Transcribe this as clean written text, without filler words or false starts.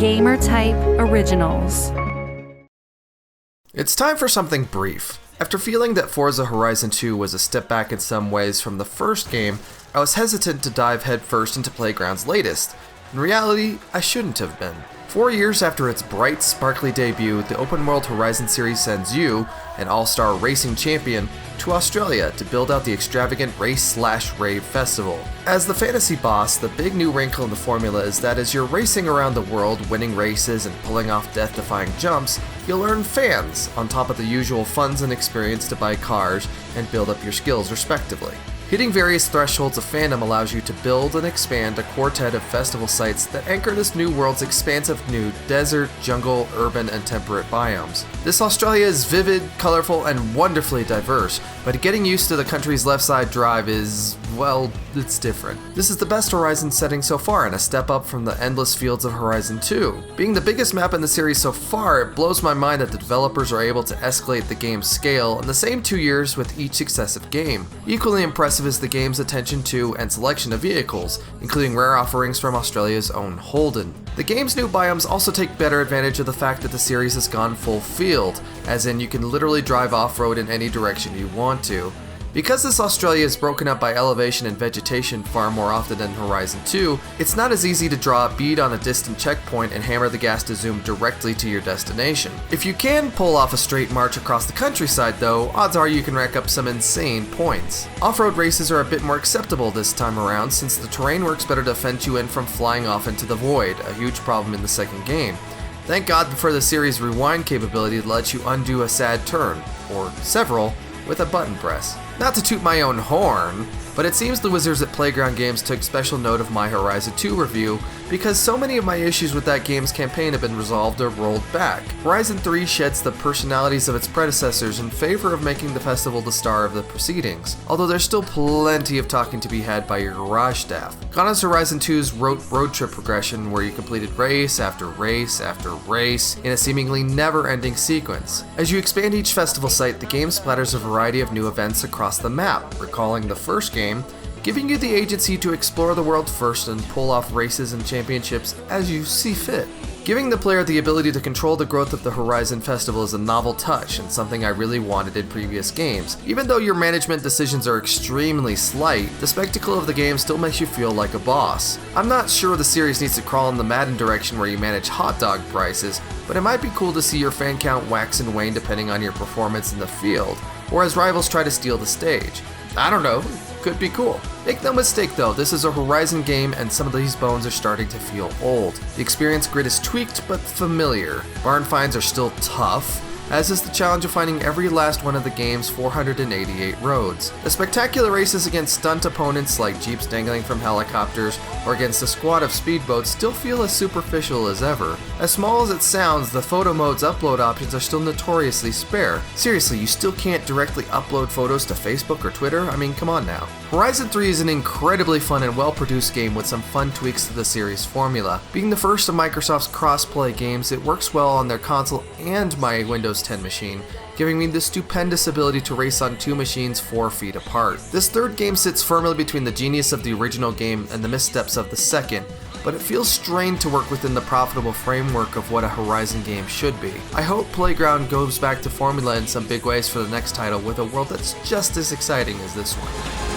Gamer-type originals. It's time for something brief. After feeling that Forza Horizon 2 was a step back in some ways from the first game, I was hesitant to dive headfirst into Playground's latest. In reality, I shouldn't have been. 4 years after its bright, sparkly debut, the open-world Horizon series sends you, an all-star racing champion, to Australia to build out the extravagant race/rave festival. As the fantasy boss, the big new wrinkle in the formula is that as you're racing around the world, winning races and pulling off death-defying jumps, you'll earn fans, on top of the usual funds and experience to buy cars and build up your skills respectively. Hitting various thresholds of fandom allows you to build and expand a quartet of festival sites that anchor this new world's expansive new desert, jungle, urban, and temperate biomes. This Australia is vivid, colorful, and wonderfully diverse, but getting used to the country's left side drive is, well, it's different. This is the best Horizon setting so far and a step up from the endless fields of Horizon 2. Being the biggest map in the series so far, it blows my mind that the developers are able to escalate the game's scale in the same 2 years with each successive game. Equally impressive is the game's attention to and selection of vehicles, including rare offerings from Australia's own Holden. The game's new biomes also take better advantage of the fact that the series has gone full field, as in you can literally drive off-road in any direction you want to. Because this Australia is broken up by elevation and vegetation far more often than Horizon 2, it's not as easy to draw a bead on a distant checkpoint and hammer the gas to zoom directly to your destination. If you can pull off a straight march across the countryside though, odds are you can rack up some insane points. Off-road races are a bit more acceptable this time around since the terrain works better to fence you in from flying off into the void, a huge problem in the second game. Thank God for the series' rewind capability that lets you undo a sad turn, or several, with a button press. Not to toot my own horn, but it seems the wizards at Playground Games took special note of my Horizon 2 review because so many of my issues with that game's campaign have been resolved or rolled back. Horizon 3 sheds the personalities of its predecessors in favor of making the festival the star of the proceedings, although there's still plenty of talking to be had by your garage staff. Gone is Horizon 2's road trip progression where you completed race after race after race in a seemingly never-ending sequence. As you expand each festival site, the game splatters a variety of new events across the map, recalling the first game, giving you the agency to explore the world first and pull off races and championships as you see fit. Giving the player the ability to control the growth of the Horizon Festival is a novel touch and something I really wanted in previous games. Even though your management decisions are extremely slight, the spectacle of the game still makes you feel like a boss. I'm not sure the series needs to crawl in the Madden direction where you manage hot dog prices, but it might be cool to see your fan count wax and wane depending on your performance in the field, or as rivals try to steal the stage. I don't know, could be cool. Make no mistake though, this is a Horizon game and some of these bones are starting to feel old. The experience grid is tweaked but familiar. Barn finds are still tough, as is the challenge of finding every last one of the game's 488 roads. The spectacular races against stunt opponents like jeeps dangling from helicopters or against a squad of speedboats still feel as superficial as ever. As small as it sounds, the photo mode's upload options are still notoriously spare. Seriously, you still can't directly upload photos to Facebook or Twitter? I mean, come on now. Horizon 3 is an incredibly fun and well-produced game with some fun tweaks to the series formula. Being the first of Microsoft's cross-play games, it works well on their console and my Windows 10 machine, giving me the stupendous ability to race on 2 machines 4 feet apart. This third game sits firmly between the genius of the original game and the missteps of the second, but it feels strained to work within the profitable framework of what a Horizon game should be. I hope Playground goes back to formula in some big ways for the next title with a world that's just as exciting as this one.